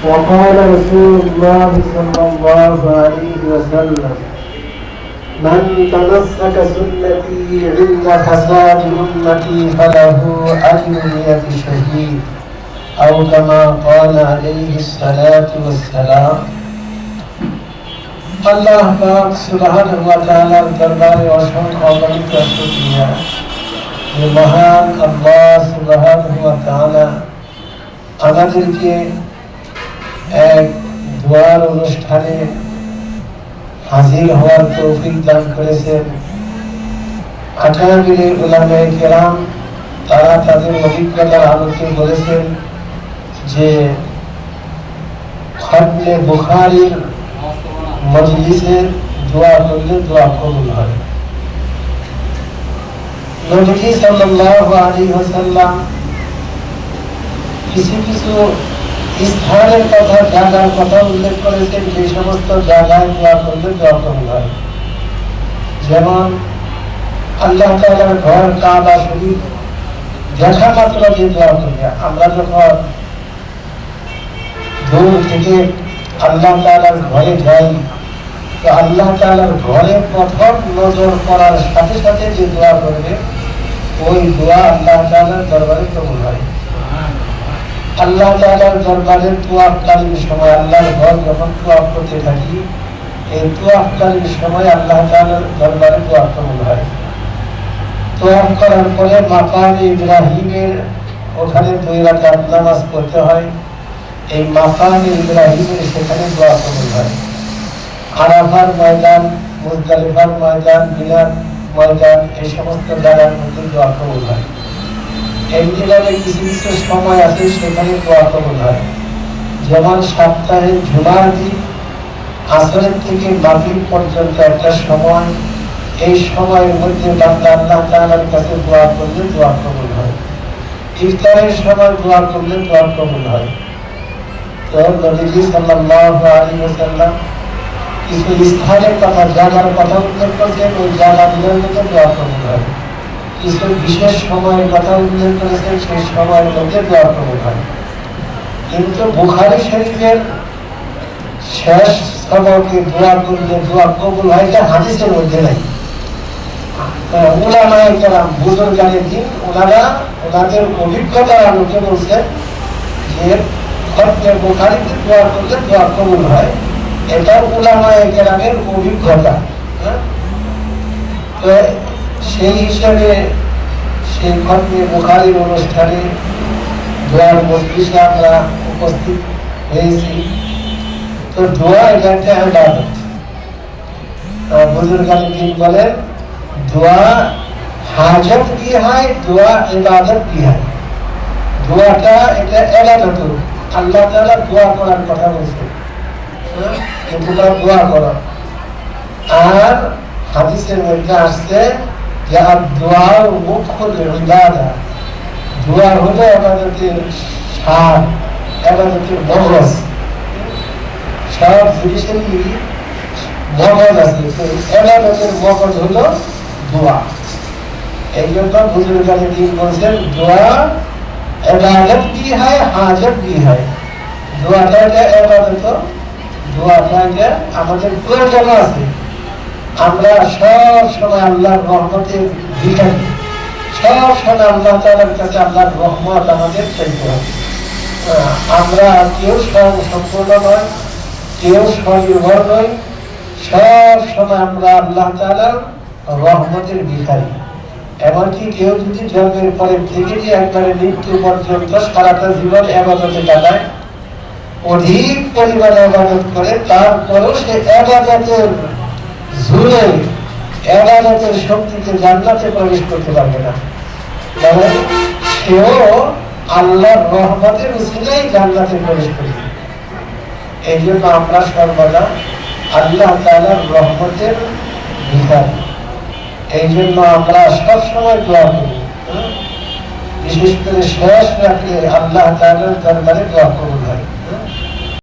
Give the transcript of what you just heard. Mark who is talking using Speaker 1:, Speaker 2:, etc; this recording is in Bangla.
Speaker 1: وقال رسول الله صلى الله عليه وسلم من تمسك سنتي عند فساد أمتي فله أجر 100 شهيد أو كما قال عليه الصلاة والسلام। আল্লাহ পাক সুবহানাহু ওয়া তাআলার দরবারে অসংখ্য অগণিত শুকরিয়া যে মহান আল্লাহ সুবহানাহু ওয়া তাআলা আমাদেরকে এক দোয়ার অনুষ্ঠানে হাজির হওয়ার তৌফিক দান করেছেন। আকাবিরে উলামায়ে কেরাম তারা তাদের অভিজ্ঞতার আলোকে বলেছেন যে খতমে বুখারীর মজলিসে দোয়া করলে দোয়া কবুল হয়। নবী সাল্লাল্লাহু আলাইহি ওয়াসাল্লাম কিছু কিছু স্থানের কথা জায়গার কথা উল্লেখ করেছেন যে সমস্ত জায়গায় দোয়া করলে দোয়া কবুল হয়। যেমন আল্লাহ তাআলার ঘর কাবা শরীফ দেখা মাত্র যে দোয়া করবে, আমরা যখন দূর থেকে আল্লাহ তাআলার ঘরে যাই তো আল্লাহ তাআলার ঘরে প্রথম নজর করার সাথে সাথে যে দোয়া করবে ওই দোয়া আল্লাহ তাআলার দরবারে কবুল হয়। আল্লাহ তাআলার দরবারে তোয়াফকালীন সময় আল্লাহর ঘর যখন তোয়াফ করতে থাকি এই তোয়াফকালীন সময় আল্লাহ তাআলার দরবারে দোয়া কবুল হয়। তোয়াফ করার পরে মাকামে ইব্রাহিমের ওখানে 2 রাকাত নামাজ পড়তে হয়। এই মাকামে ইব্রাহিমের সেখানে দোয়া কবুল হয়। আরাফার ময়দান, মুজদালিফার ময়দান, মিনার ময়দান এই সমস্ত জায়গার মধ্যে দোয়া কবুল হয়। এইভাবে কিছু কিছু সময় আছে সেখানে দোয়া কবুল হয়। যেমন সপ্তাহে জুমার দিন আসরের থেকে মাগরিব পর্যন্ত একটা সময়, এই সময়ের মধ্যে বান্দা আল্লাহ তাআলার কাছে দোয়া করলে দোয়া কবুল হয়। ইফতারের সময় দোয়া করলে দোয়া কবুল হয়। তো নবী সাল্লাল্লাহু আলাইহি ওয়াসাল্লাম কিছু স্থানের কথা জায়গার কথা উল্লেখ করেছেন, ওই জায়গাগুলোর মধ্যে দোয়া কবুল হয়। কিছু বিশেষ সময়ের কথা উল্লেখ করেছেন, সেই সময়ের মধ্যে দোয়া কবুল হয়। কিন্তু বুখারী শরীফের শেষ সবকে দোয়া করলে দোয়া কবুল হয় এটা হাদিসের মধ্যে নাই। উলামায়ে কেরাম বুজুর্গানে দ্বীন ওনারা ওনাদের অভিজ্ঞতার আলোকে বলছেন যে খতমে বুখারীতে দোয়া করলে দোয়া কবুল হয়। এটা উলামায়ে কেরামের অভিজ্ঞতা। তো সেই হিসাবে সেই খতমে বুখারীর অনুষ্ঠানে দোয়ার মজলিসে আমরা উপস্থিত হয়েছি। তো দোয়া এটা একটা ইবাদত। বুজুর্গানে দ্বীন বলেন দোয়া হাজত কি হয়, দোয়া ইবাদত কি হয়। দোয়াটা এটা ইবাদত। আল্লাহ তাআলা দোয়া করার কথা বলছেন, তোমরা দোয়া করো। আর হাদিসের মধ্যে আসছে যে দোয়া মুখুল ইবাদত। দোয়া হলো ইবাদতের সার, ইবাদতের মগজ। সব জিনিসেরই মগজ আছে, তো ইবাদতের মগজ হলো দোয়া। এই জন্য বুজুর্গানে দ্বীন বলছেন দোয়া ইবাদত কি হয়, হাজত কি হয়। দোয়াটা এটা ইবাদত, দোয়াটা এটা আমাদের প্রয়োজন আছে। আমরা সব সময় আল্লাহর রহমতের ভিখারি, সব সময় আল্লাহ তাআলার কাছে আল্লাহর রহমত আমাদের চাইতে হবে। আমরা কেউ সম্পূর্ণ নয়, কেউ স্বনির্ভর নয়, সব সময় আমরা আল্লাহ তাআলার রহমতের ভিখারি। এমনকি কেউ যদি জন্মের পরে থেকে যে একবারে মৃত্যু পর্যন্ত সারাটা জীবন ইবাদতে কাটায়, অধিক পরিমাণে ইবাদত করে, তারপরেও সে ইবাদতের জোরে ইবাদতের শক্তিতে জান্নাতে প্রবেশ করতে পারবে না। মানে সেও আল্লাহর রহমতের উসিলায় জান্নাতে প্রবেশ করবে। এই জন্য আমরা সর্বদা আল্লাহ তাআলার রহমতের ভিখারি। এই জন্য আমরা সবসময় দোয়া করি, বিশেষ করে শেষ রাতে আল্লাহ তাআলার দরবারে দোয়া কবুল হয়।